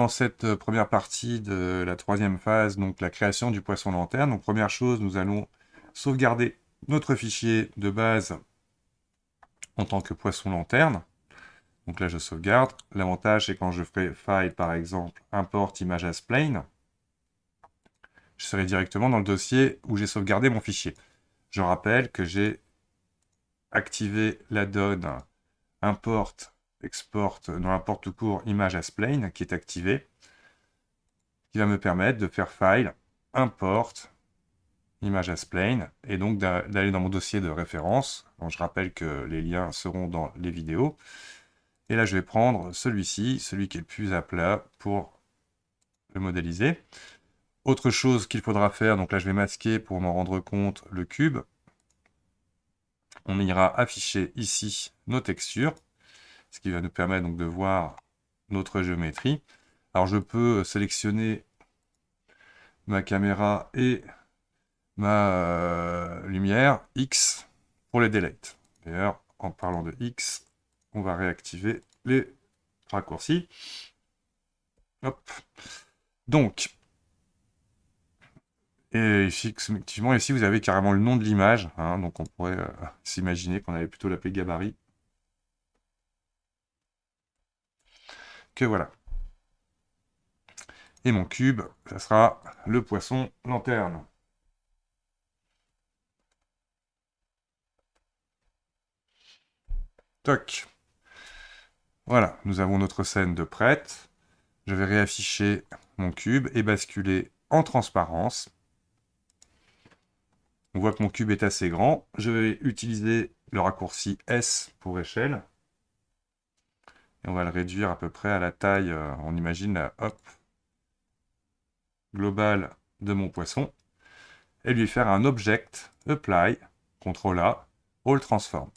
dans cette première partie de la troisième phase, donc la création du poisson lanterne. Donc première chose, nous allons sauvegarder notre fichier de base en tant que poisson lanterne. Donc là, je sauvegarde. L'avantage, c'est quand je ferai file, par exemple, import image as plane, je serai directement dans le dossier où j'ai sauvegardé mon fichier. Je rappelle que j'ai activé la donne import, export, non import tout court, image as plane, qui est activée, qui va me permettre de faire file, import, image as plane, et donc d'aller dans mon dossier de référence. Donc, je rappelle que les liens seront dans les vidéos. Et là, je vais prendre celui-ci, celui qui est le plus à plat pour le modéliser. Autre chose qu'il faudra faire, donc là, je vais masquer pour m'en rendre compte le cube. On ira afficher ici nos textures, ce qui va nous permettre donc de voir notre géométrie. Alors, je peux sélectionner ma caméra et ma lumière X pour les daylight. D'ailleurs, en parlant de X, on va réactiver les raccourcis. Hop. Donc, et effectivement, ici, vous avez carrément le nom de l'image. Hein, donc, on pourrait s'imaginer qu'on allait plutôt l'appeler gabarit. Que voilà. Et mon cube, ça sera le poisson lanterne. Toc. Voilà, nous avons notre scène de prête. Je vais réafficher mon cube et basculer en transparence. On voit que mon cube est assez grand. Je vais utiliser le raccourci S pour échelle. Et on va le réduire à peu près à la taille, on imagine la hop, globale de mon poisson. Et lui faire un object, apply, CTRL A, all transform.